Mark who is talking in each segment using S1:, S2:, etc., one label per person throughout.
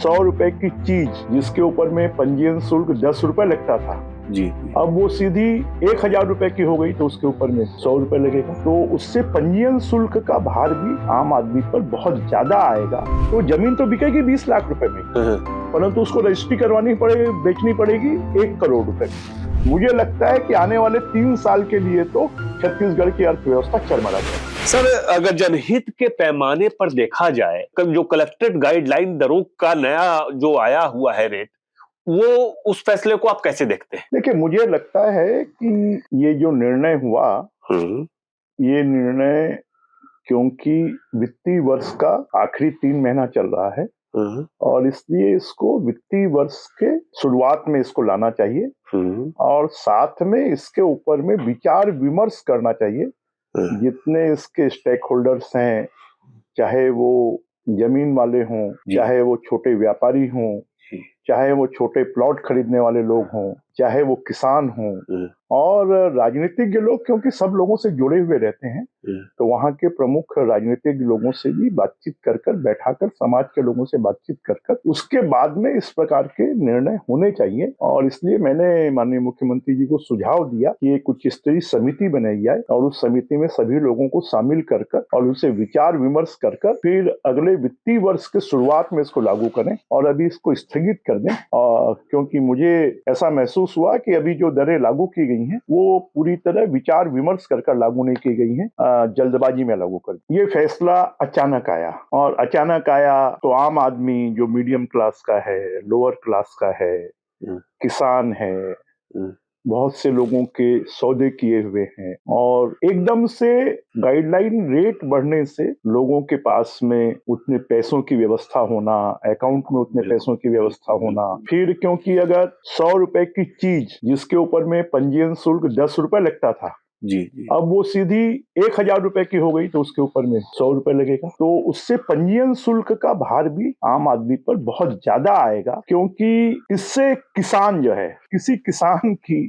S1: ₹100 की चीज जिसके ऊपर में पंजीयन शुल्क ₹10 लगता था
S2: जी,
S1: अब वो सीधी ₹1000 की हो गई तो उसके ऊपर में ₹100 लगेगा। तो उससे पंजीयन शुल्क का भार भी आम आदमी पर बहुत ज्यादा आएगा। तो जमीन तो बिकेगी 20 लाख रुपए में, परंतु उसको रजिस्ट्री करवानी पड़ेगी, बेचनी पड़ेगी 1 करोड़ रुपए की। मुझे लगता है कि आने वाले 3 साल के लिए तो छत्तीसगढ़ की अर्थव्यवस्था चरमरा जाएगी।
S2: सर, अगर जनहित के पैमाने पर देखा जाए, जो कलेक्टेड गाइडलाइन दरों का नया जो आया हुआ है रेट, वो उस फैसले को आप कैसे देखते हैं?
S1: देखिए, मुझे लगता है कि ये जो निर्णय हुआ, ये निर्णय क्योंकि वित्तीय वर्ष का आखिरी 3 महीना चल रहा है और इसलिए इसको वित्तीय वर्ष के शुरुआत में इसको लाना चाहिए और साथ में इसके ऊपर में विचार विमर्श करना चाहिए। जितने इसके स्टेक होल्डर्स हैं, चाहे वो जमीन वाले हों, चाहे वो छोटे व्यापारी हों, चाहे वो छोटे प्लॉट खरीदने वाले लोग हों, चाहे वो किसान हों और राजनीतिज्ञ लोग, क्योंकि सब लोगों से जुड़े हुए रहते हैं, तो वहाँ के प्रमुख राजनीतिज्ञ लोगों से भी बातचीत कर कर, बैठाकर समाज के लोगों से बातचीत कर कर उसके बाद में इस प्रकार के निर्णय होने चाहिए। और इसलिए मैंने माननीय मुख्यमंत्री जी को सुझाव दिया कि एक उच्च स्तरीय समिति बनाई जाए और उस समिति में सभी लोगों को शामिल कर कर और उनसे विचार विमर्श कर कर फिर अगले वित्तीय वर्ष के शुरुआत में इसको लागू करें और अभी इसको स्थगित कर दें। क्योंकि मुझे ऐसा महसूस हुआ कि अभी जो दरें लागू की गई हैं वो पूरी तरह विचार विमर्श कर लागू नहीं की गई हैं, जल्दबाजी में लागू कर। ये फैसला अचानक आया और अचानक आया तो आम आदमी जो मीडियम क्लास का है, लोअर क्लास का है, किसान है, बहुत से लोगों के सौदे किए हुए हैं और एकदम से गाइडलाइन रेट बढ़ने से लोगों के पास में उतने पैसों की व्यवस्था होना, अकाउंट में उतने पैसों की व्यवस्था होना, फिर क्योंकि अगर ₹100 की चीज जिसके ऊपर में पंजीयन शुल्क ₹10 लगता था
S2: जी,
S1: अब वो सीधी ₹1000 की हो गई तो उसके ऊपर में ₹100 लगेगा। तो उससे पंजीयन शुल्क का भार भी आम आदमी पर बहुत ज्यादा आएगा, क्योंकि इससे किसान जो है, किसी किसान की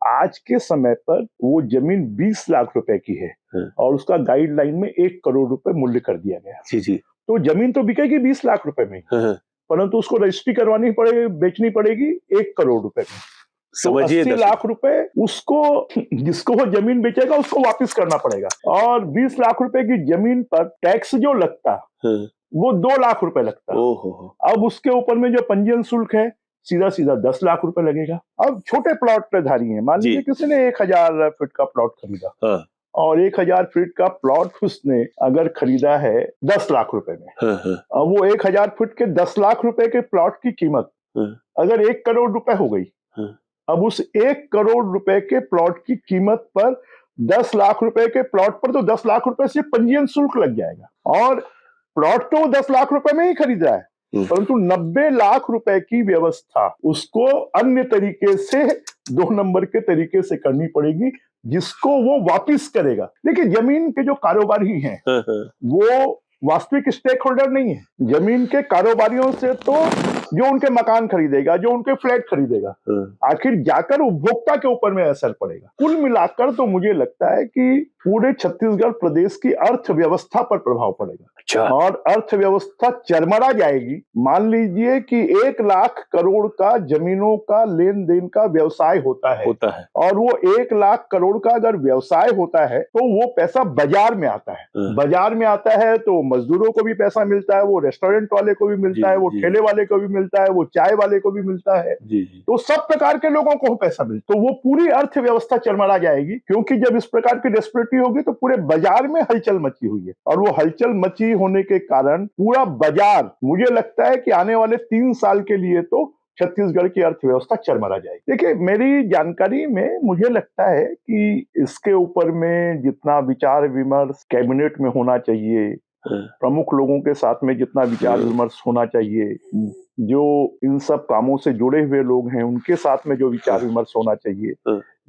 S1: आज के समय पर वो जमीन 20 लाख रुपए की है और उसका गाइडलाइन में 1 करोड़ रुपए मूल्य कर दिया गया।
S2: जी,
S1: तो जमीन तो बिकेगी 20 लाख रुपए में, परंतु उसको रजिस्ट्री करवानी पड़ेगी, बेचनी पड़ेगी 1 करोड़ रुपए में। तो 80 लाख रुपए उसको, जिसको वो जमीन बेचेगा उसको वापस करना पड़ेगा और 20 लाख रुपए की जमीन पर टैक्स जो लगता वो 2 लाख रुपए लगता। अब उसके ऊपर में जो पंजीयन शुल्क है सीधा सीधा 10 लाख रुपए लगेगा। अब छोटे प्लॉट पे धारी है, मान लीजिए किसी ने 1000 फीट का प्लॉट खरीदा और 1000 फीट का प्लॉट उसने अगर खरीदा है 10 लाख रुपए में, अब वो 1000 फीट के 10 लाख रुपए के प्लॉट की कीमत अगर 1 करोड़ रुपए हो गई, अब उस 1 करोड़ रुपए के प्लॉट की कीमत पर 10 लाख रुपए के प्लॉट पर तो 10 लाख रुपए से पंजीयन शुल्क लग जाएगा और प्लॉट तो 10 लाख रुपए में ही खरीद रहा है, परंतु 90 लाख रुपए की व्यवस्था उसको अन्य तरीके से 2 नंबर के तरीके से करनी पड़ेगी, जिसको वो वापिस करेगा। देखिए, जमीन के जो कारोबारी हैं वो वास्तविक स्टेक होल्डर नहीं है। जमीन के कारोबारियों से तो जो उनके मकान खरीदेगा, जो उनके फ्लैट खरीदेगा, आखिर जाकर उपभोक्ता के ऊपर में असर पड़ेगा। कुल मिलाकर तो मुझे लगता है कि पूरे छत्तीसगढ़ प्रदेश की अर्थव्यवस्था पर प्रभाव पड़ेगा और अर्थव्यवस्था चरमरा जाएगी। मान लीजिए कि 1 लाख करोड़ का जमीनों का लेन देन का व्यवसाय होता है और वो 1 लाख करोड़ का अगर व्यवसाय होता है तो वो पैसा बाजार में आता है। बाजार में आता है तो मजदूरों को भी पैसा मिलता है, वो रेस्टोरेंट वाले को भी मिलता है, वो ठेले वाले को भी मिलता है, वो चाय वाले को भी मिलता है, तो सब प्रकार के लोगों को पैसा मिलता है। तो वो पूरी अर्थव्यवस्था चरमरा जाएगी, क्योंकि जब इस प्रकार की डेस्परेटी होगी तो पूरे बाजार में हलचल मची हुई है और वो हलचल मची होने के कारण पूरा बाजार, मुझे लगता है कि आने वाले 3 साल के लिए तो छत्तीसगढ़ की अर्थव्यवस्था चरमरा जाएगी। देखिए, मेरी जानकारी में मुझे लगता है कि इसके ऊपर में जितना विचार विमर्श कैबिनेट में होना चाहिए, प्रमुख लोगों के साथ में जितना विचार विमर्श होना चाहिए, जो इन सब कामों से जुड़े हुए लोग हैं उनके साथ में जो विचार विमर्श होना चाहिए,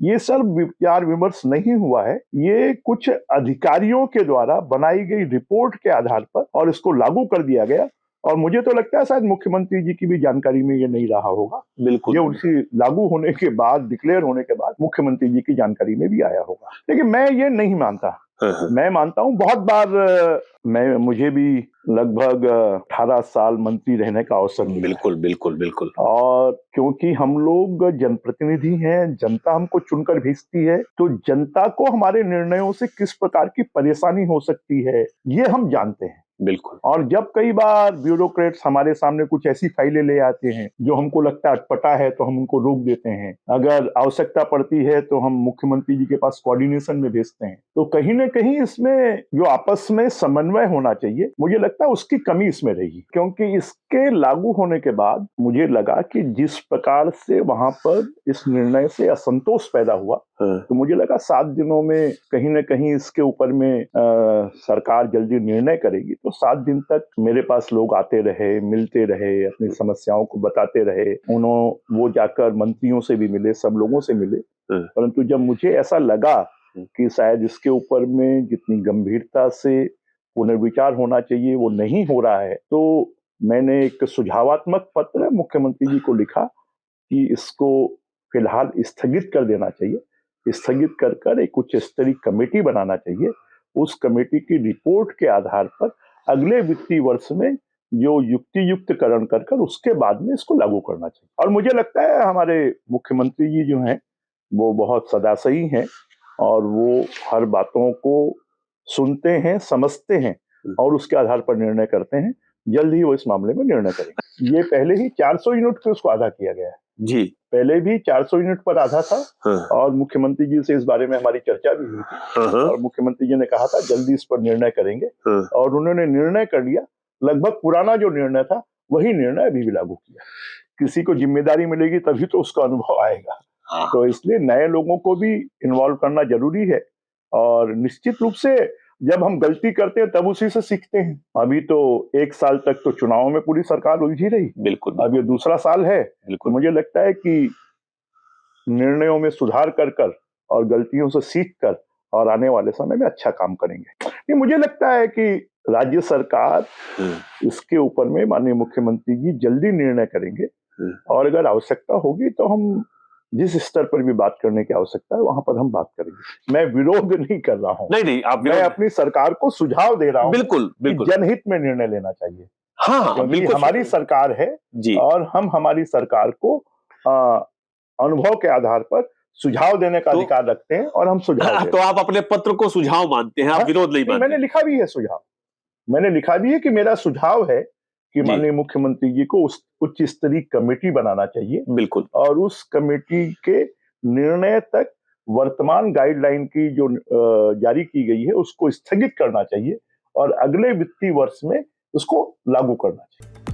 S1: ये सब विचार विमर्श नहीं हुआ है। ये कुछ अधिकारियों के द्वारा बनाई गई रिपोर्ट के आधार पर और इसको लागू कर दिया गया और मुझे तो लगता है शायद मुख्यमंत्री जी की भी जानकारी में ये नहीं रहा होगा। बिल्कुल, ये उनकी लागू होने के बाद, डिक्लेयर होने के बाद मुख्यमंत्री जी की जानकारी में भी आया होगा। लेकिन मैं ये नहीं मानता मैं मानता हूं बहुत बार मुझे भी लगभग 18 साल मंत्री रहने का अवसर मिला।
S2: बिल्कुल बिल्कुल बिल्कुल।
S1: और क्योंकि हम लोग जनप्रतिनिधि हैं, जनता हमको चुनकर भेजती है, तो जनता को हमारे निर्णयों से किस प्रकार की परेशानी हो सकती है ये हम जानते हैं।
S2: बिल्कुल।
S1: और जब कई बार ब्यूरोक्रेट्स हमारे सामने कुछ ऐसी फाइलें ले आते हैं जो हमको लगता है अटपटा है, तो हम उनको रोक देते हैं। अगर आवश्यकता पड़ती है तो हम मुख्यमंत्री जी के पास कोऑर्डिनेशन में भेजते हैं। तो कहीं न कहीं इसमें जो आपस में समन्वय होना चाहिए, मुझे लगता है उसकी कमी इसमें रही। क्योंकि इसके लागू होने के बाद मुझे लगा कि जिस प्रकार से वहां पर इस निर्णय से असंतोष पैदा हुआ, तो मुझे लगा 7 दिनों में कहीं न कहीं इसके ऊपर में सरकार जल्दी निर्णय करेगी। तो 7 दिन तक मेरे पास लोग आते रहे, मिलते रहे, अपनी समस्याओं को बताते रहे। वो जाकर मंत्रियों से भी मिले, सब लोगों से मिले। परंतु जब मुझे ऐसा लगा कि शायद इसके ऊपर में जितनी गंभीरता से पुनर्विचार होना चाहिए वो नहीं हो रहा है, तो मैंने एक सुझावात्मक पत्र मुख्यमंत्री जी को लिखा कि इसको फिलहाल स्थगित कर देना चाहिए। स्थगित कर एक उच्च स्तरीय कमेटी बनाना चाहिए। उस कमेटी की रिपोर्ट के आधार पर अगले वित्तीय वर्ष में जो युक्तियुक्तकरण कर उसके बाद में इसको लागू करना चाहिए। और मुझे लगता है हमारे मुख्यमंत्री जी जो हैं वो बहुत सदासही हैं और वो हर बातों को सुनते हैं, समझते हैं और उसके आधार पर निर्णय करते हैं। जल्द ही वो इस मामले में निर्णय करेंगे। ये पहले ही 400 यूनिट पे उसको आधा किया गया है
S2: जी।
S1: पहले भी 400 यूनिट पर आधा था। और मुख्यमंत्री जी से इस बारे में हमारी चर्चा भी हुई थी और मुख्यमंत्री जी ने कहा था जल्दी इस पर निर्णय करेंगे और उन्होंने निर्णय कर लिया। लगभग पुराना जो निर्णय था वही निर्णय अभी भी लागू किया। किसी को जिम्मेदारी मिलेगी तभी तो उसका अनुभव आएगा। तो इसलिए नए लोगों को भी इन्वॉल्व करना जरूरी है और निश्चित रूप से जब हम गलती करते हैं तब उसी से सीखते हैं। अभी तो 1 साल तक तो चुनाव में पूरी सरकार उलझी रही।
S2: बिल्कुल।
S1: अब ये दूसरा साल है। तो मुझे लगता है कि निर्णयों में सुधार कर और गलतियों से सीख कर और आने वाले समय में अच्छा काम करेंगे। ये मुझे लगता है कि राज्य सरकार इसके ऊपर में माननीय मुख्यमंत्री जी जल्दी निर्णय करेंगे और अगर आवश्यकता होगी तो हम जिस स्तर पर भी बात करने की आवश्यकता है वहां पर हम बात करेंगे। मैं विरोध नहीं कर रहा हूँ।
S2: नहीं,
S1: मैं अपनी सरकार को सुझाव दे रहा हूँ।
S2: बिल्कुल बिल्कुल।
S1: जनहित में निर्णय लेना चाहिए।
S2: हाँ,
S1: बिल्कुल हमारी सरकार है जी। और हम हमारी सरकार को अनुभव के आधार पर सुझाव देने का अधिकार रखते हैं और हम सुझाव
S2: तो आप अपने पत्र को सुझाव मानते हैं, आप विरोध नहीं मानते?
S1: मैंने लिखा भी है सुझाव। मैंने लिखा भी है कि मेरा सुझाव है कि माननीय मुख्यमंत्री जी को उच्च स्तरीय कमेटी बनाना चाहिए।
S2: बिल्कुल।
S1: और उस कमेटी के निर्णय तक वर्तमान गाइडलाइन की जो जारी की गई है उसको स्थगित करना चाहिए और अगले वित्तीय वर्ष में उसको लागू करना चाहिए।